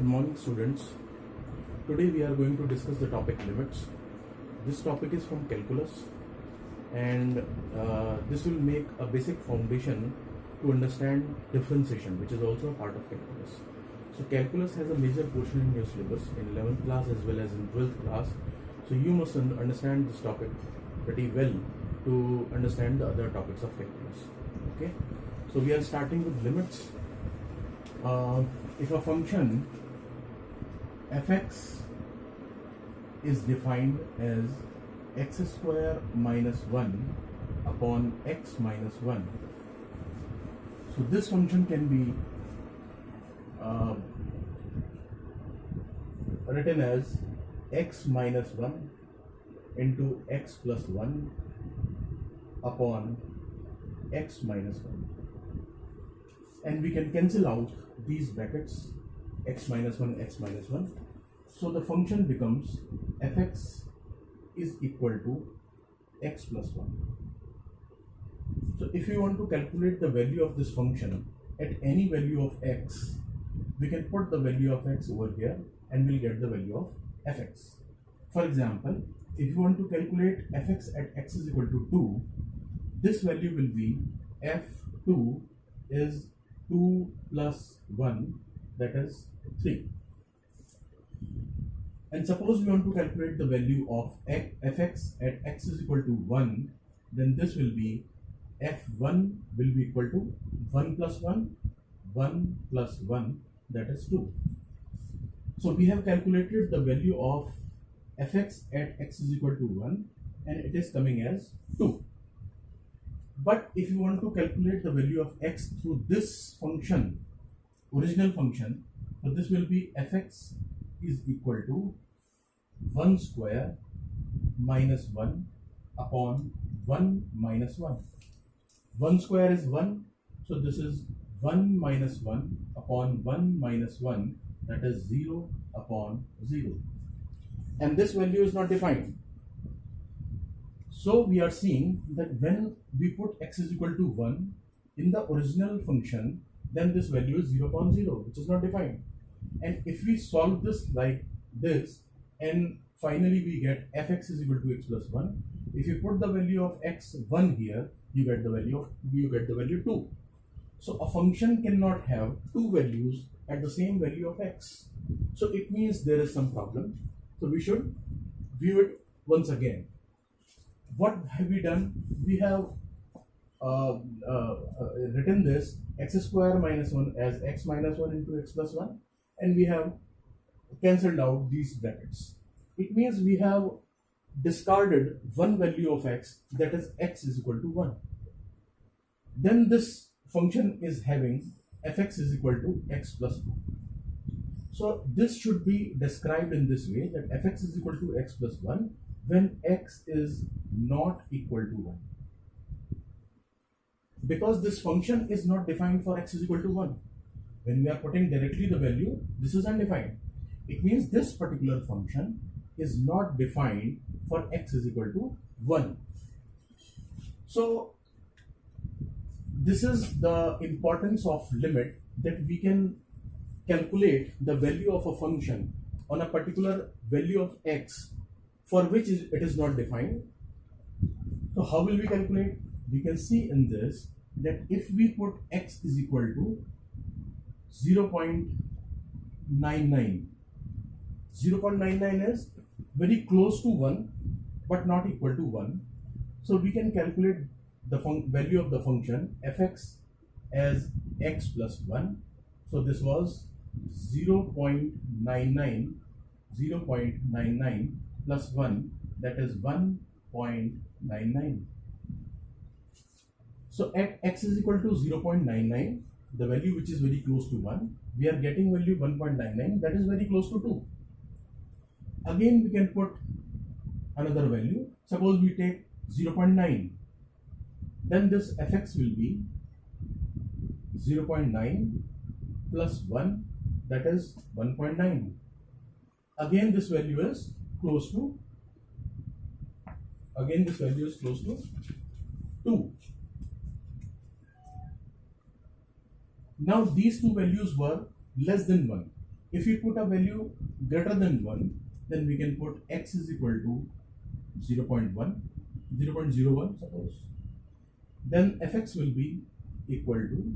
Good morning, students. Today we are going to discuss the topic limits. This topic is from calculus, and this will make a basic foundation to understand differentiation, which is also a part of calculus. So calculus has a major portion in your syllabus in 11th class as well as in 12th class. So you must understand this topic pretty well to understand the other topics of calculus. Okay. So we are starting with limits. If a function fx is defined as x square minus 1 upon x minus 1, so this function can be written as x minus 1 into x plus 1 upon x minus 1, and we can cancel out these brackets x minus 1, x minus 1. So the function becomes fx is equal to x plus 1. So if we want to calculate the value of this function at any value of x, we can put the value of x over here and we'll get the value of fx. For example, if you want to calculate fx at x is equal to 2, this value will be f2 is 2 plus 1, that is 3. And suppose we want to calculate the value of fx at x is equal to 1, then this will be f1 will be equal to 1 plus 1, 1 plus 1, that is 2. So we have calculated the value of fx at x is equal to 1, and it is coming as 2. But if you want to calculate the value of x through this function, original function, so this will be fx is equal to 1 square minus 1 upon 1 minus 1. 1 square is 1, so this is 1 minus 1 upon 1 minus 1, that is 0 upon 0. And this value is not defined. So we are seeing that when we put x is equal to 1 in the original function, then this value is 0 upon 0, which is not defined. And if we solve this like this, and finally we get fx is equal to x plus 1, if you put the value of x1 here, you get the value 2. So a function cannot have two values at the same value of x. So it means there is some problem. So we should view it once again. What have we done? We have written this x square minus 1 as x minus 1 into x plus 1, and we have cancelled out these brackets. It means we have discarded one value of x, that is x is equal to 1. Then this function is having fx is equal to x plus 2. So this should be described in this way, that fx is equal to x plus 1 when x is not equal to 1. Because this function is not defined for x is equal to 1. When we are putting directly the value, this is undefined. It means this particular function is not defined for x is equal to 1. So this is the importance of limit, that we can calculate the value of a function on a particular value of x for which it is not defined. So how will we calculate? We can see in this that if we put x is equal to 0.99, 0.99 is very close to 1 but not equal to 1. So we can calculate the value of the function fx as x plus 1. So this was 0.99 plus 1, that is 1.99. So at x is equal to 0.99, the value which is very close to 1, we are getting value 1.99, that is very close to 2. Again we can put another value. Suppose we take 0.9, then this fx will be 0.9 plus 1, that is 1.9. Again this value is close to 2. Now these two values were less than 1. If we put a value greater than 1, then we can put x is equal to 0 0.1, 0 0.01 suppose. Then fx will be equal to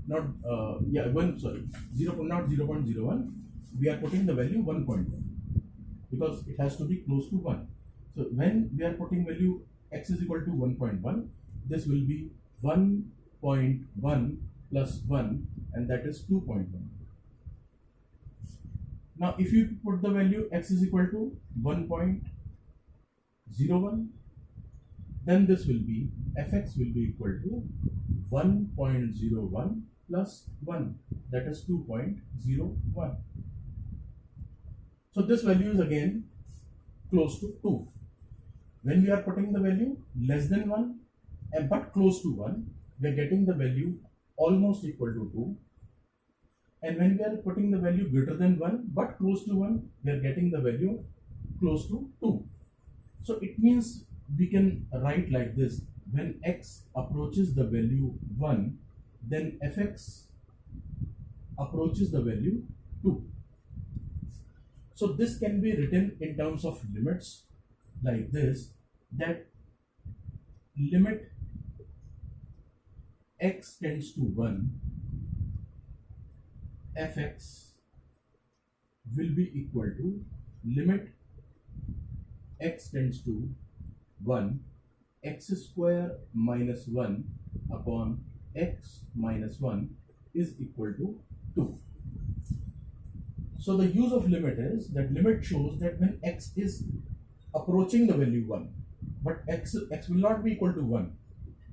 not 1, sorry, 0, not 0 0.01, we are putting the value 1.1 because it has to be close to 1. So when we are putting value x is equal to 1.1, this will be 1.1 plus 1, and that is 2.1. Now if you put the value x is equal to 1.01, then this will be fx will be equal to 1.01 plus 1, that is 2.01. So this value is again close to 2. When we are putting the value less than 1 but close to 1, we are getting the value almost equal to 2. And when we are putting the value greater than 1 but close to 1, we are getting the value close to 2. So it means we can write like this: when x approaches the value 1, then fx approaches the value 2. So this can be written in terms of limits like this, that limit x tends to 1, fx will be equal to limit x tends to 1, x square minus 1 upon x minus 1 is equal to 2. So the use of limit is that limit shows that when x is approaching the value 1, but x will not be equal to 1,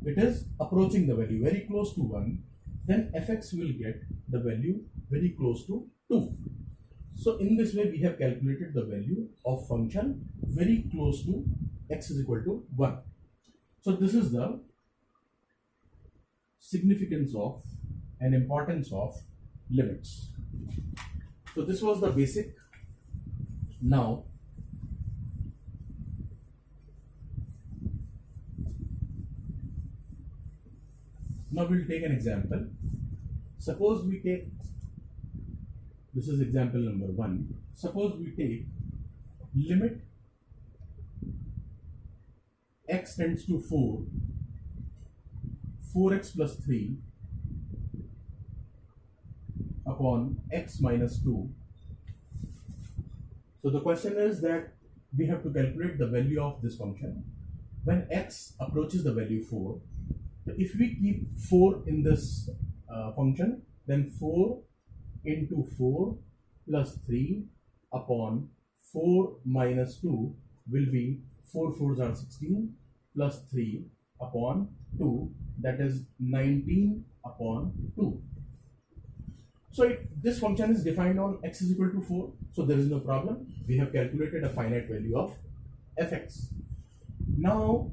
it is approaching the value very close to 1, then fx will get the value very close to 2. So in this way we have calculated the value of function very close to x is equal to 1. So this is the significance of and importance of limits. So this was the basic. Now we'll take an example. Suppose we take, this is example number 1. Suppose we take limit x tends to 4, 4x plus 3 upon x minus 2. So the question is that we have to calculate the value of this function when x approaches the value 4. So if we keep 4 in this function, then 4 into 4 plus 3 upon 4 minus 2 will be 4 4s are 16 plus 3 upon 2, that is 19 upon 2. So this function is defined on x is equal to 4, so there is no problem. We have calculated a finite value of fx. Now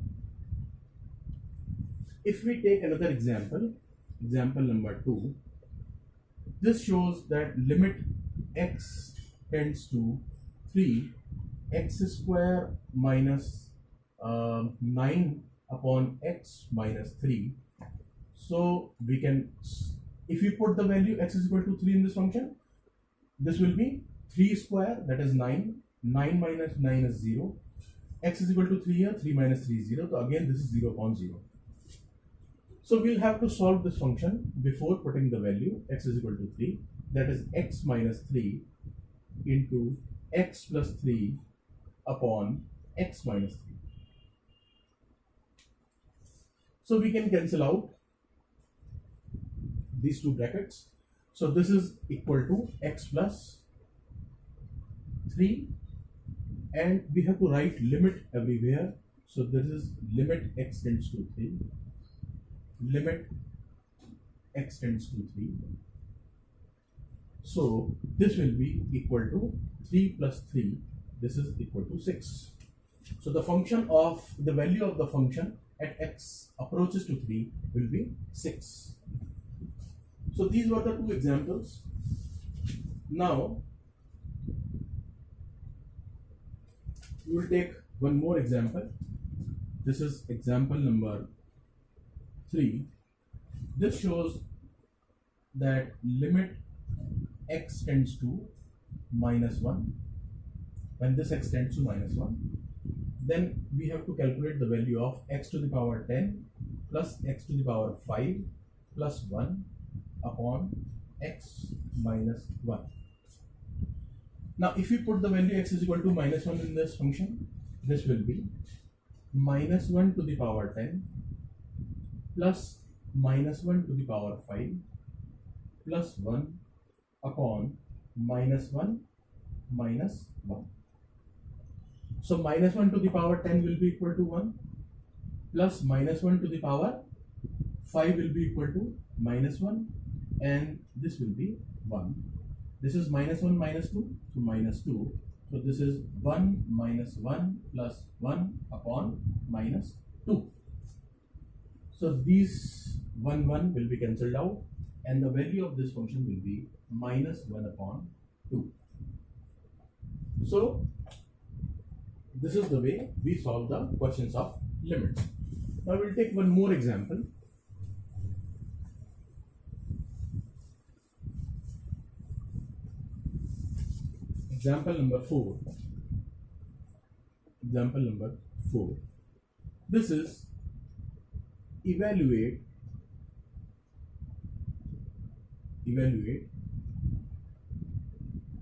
if we take another example, example number 2, this shows that limit x tends to 3, x square minus 9 upon x minus 3. So we can, if you put the value x is equal to 3 in this function, this will be 3 square, that is 9, 9 minus 9 is 0, x is equal to 3 here, 3 minus 3 is 0, so again this is 0 upon 0. So we'll have to solve this function before putting the value x is equal to 3, that is x minus 3 into x plus 3 upon x minus 3. So we can cancel out these two brackets. So this is equal to x plus 3, and we have to write limit everywhere. So this is limit x tends to 3, limit x tends to 3. So this will be equal to 3 plus 3, this is equal to 6. So the function of the value of the function at x approaches to 3 will be 6. So these were the two examples. Now we will take one more example. This is example number 3. This shows that limit x tends to minus 1, when this x tends to minus 1, then we have to calculate the value of x to the power 10 plus x to the power 5 plus 1 upon x minus 1. Now if we put the value x is equal to minus 1 in this function, this will be minus 1 to the power 10 plus minus 1 to the power 5 plus 1 upon minus 1 minus 1. So minus 1 to the power 10 will be equal to 1 plus minus 1 to the power 5 will be equal to minus 1, and this will be 1. This is minus 1 minus 2, so minus 2. So this is 1 minus 1 plus 1 upon minus 2. So these 1 will be cancelled out, and the value of this function will be minus 1 upon 2. So this is the way we solve the questions of limits. Now we'll take one more example. Example number 4. Example number 4. This is evaluate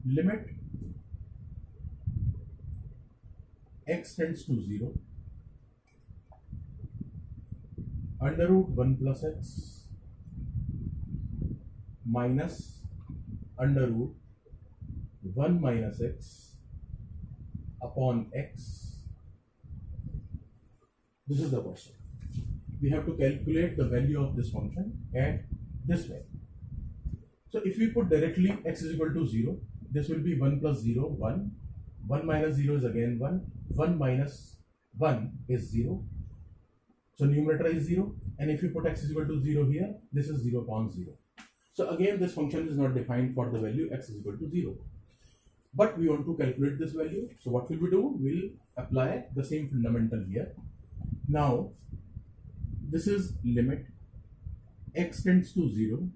limit x tends to 0 under root 1 plus x minus under root 1 minus x upon x. This is the question. We have to calculate the value of this function at this way. So if we put directly x is equal to 0, this will be 1 plus 0, 1. 1 minus 0 is again 1. 1 minus 1 is 0. So numerator is 0. And if you put x is equal to 0 here, this is 0 upon 0. So again, this function is not defined for the value x is equal to 0. But we want to calculate this value. So what will we do? We'll apply the same fundamental here. Now, this is limit x tends to 0,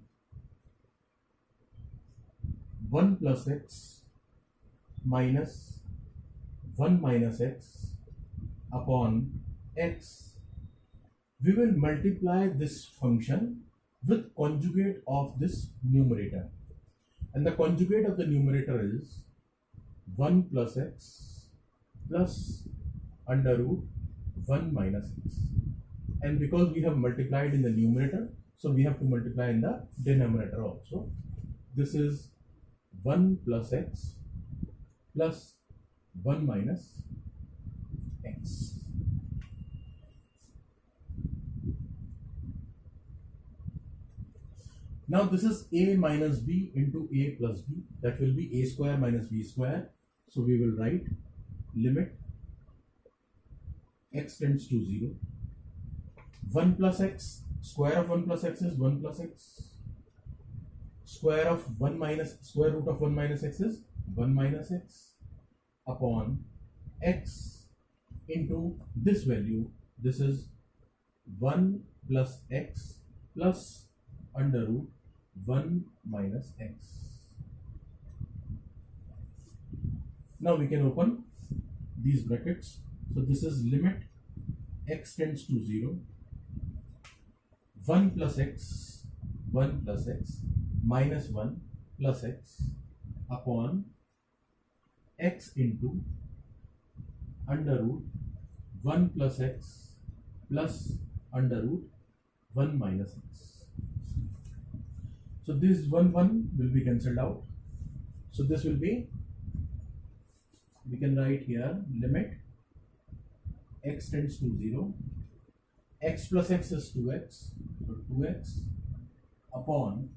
1 plus x minus 1 minus x upon x. We will multiply this function with conjugate of this numerator. And the conjugate of the numerator is 1 plus x plus under root 1 minus x. And because we have multiplied in the numerator, so we have to multiply in the denominator also. This is 1 plus x plus 1 minus x. Now this is a minus b into a plus b. That will be a square minus b square. So we will write limit x tends to 0. 1 plus x, square of 1 plus x is 1 plus x. Square of 1 minus, square root of 1 minus x is 1 minus x upon x into this value. This is 1 plus x plus under root 1 minus x. Now we can open these brackets. So this is limit x tends to 0, 1 plus x minus 1 plus x upon x into under root 1 plus x plus under root 1 minus x. So this 1 will be cancelled out. So this will be, we can write here limit x tends to 0, x plus x is 2x, so 2x upon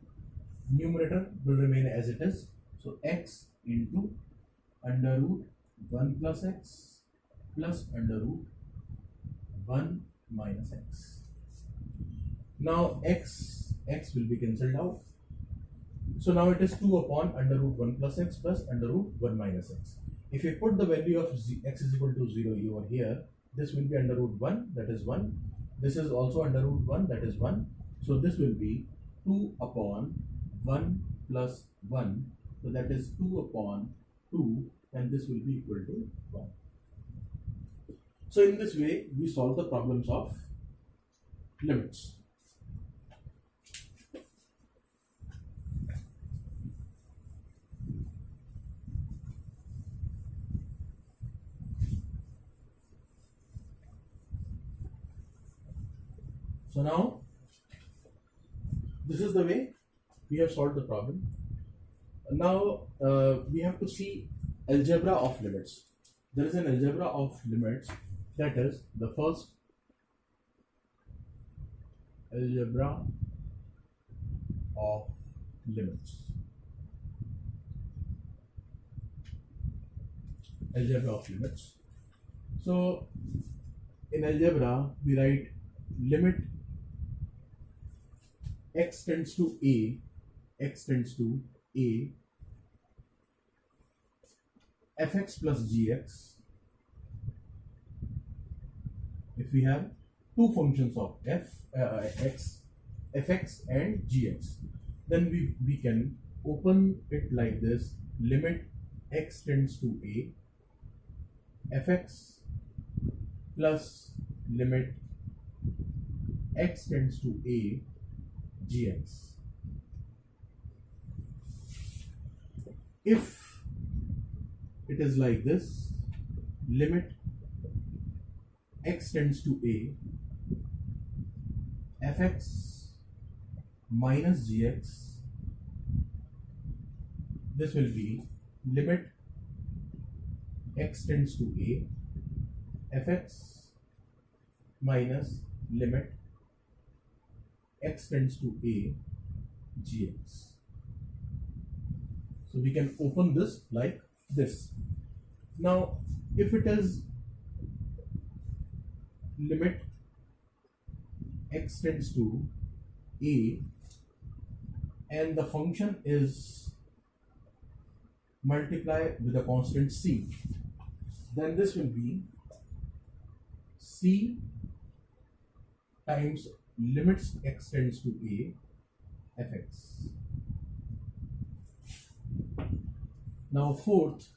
numerator will remain as it is, so x into under root 1 plus x plus under root 1 minus x. Now x will be cancelled out. So now it is 2 upon under root 1 plus x plus under root 1 minus x. If you put the value of x is equal to 0 over here, this will be under root 1, that is 1. This is also under root 1, that is 1. So this will be 2 upon 1 plus 1 So that is 2 upon 2, and this will be equal to 1. So in this way, we solve the problems of limits. So now, this is the way we have solved the problem. Now, we have to see algebra of limits. There is an algebra of limits, that is the first algebra of limits. Algebra of limits. So, in algebra, we write limit x tends to a, x tends to a, fx plus gx. If we have two functions of x, fx and gx, then we can open it like this: limit x tends to a, fx plus limit x tends to a, gx. If it is like this, limit x tends to a, fx minus gx, this will be limit x tends to a, fx minus limit x tends to a, gx. So we can open this like this. Now, if it is limit x tends to a and the function is multiply with a constant c, then this will be c times limits x tends to a, fx. Now fourth,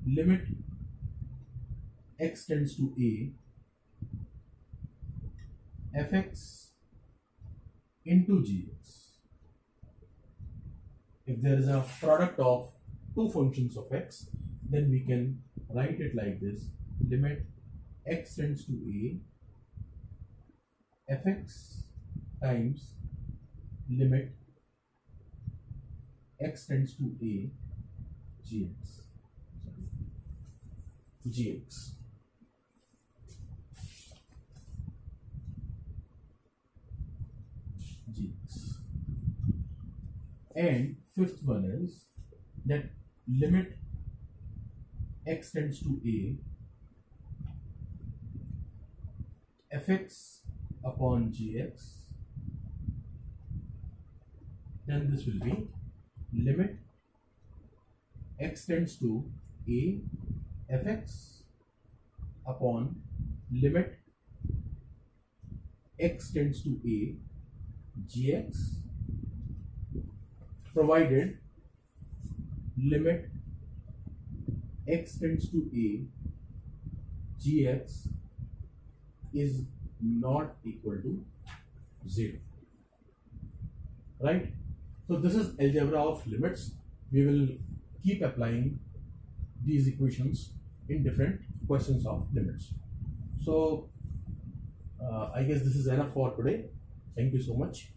limit x tends to a, fx into gx. If there is a product of two functions of x, then we can write it like this: limit x tends to a, fx times limit x tends to a, gx. Gx. Gx. And fifth one is that limit x tends to a, fx upon gx, then this will be limit x tends to a, fx upon limit x tends to a, gx, provided limit x tends to a, gx is not equal to 0. Right? So this is algebra of limits. We will keep applying these equations in different questions of limits. So I guess this is enough for today. Thank you so much.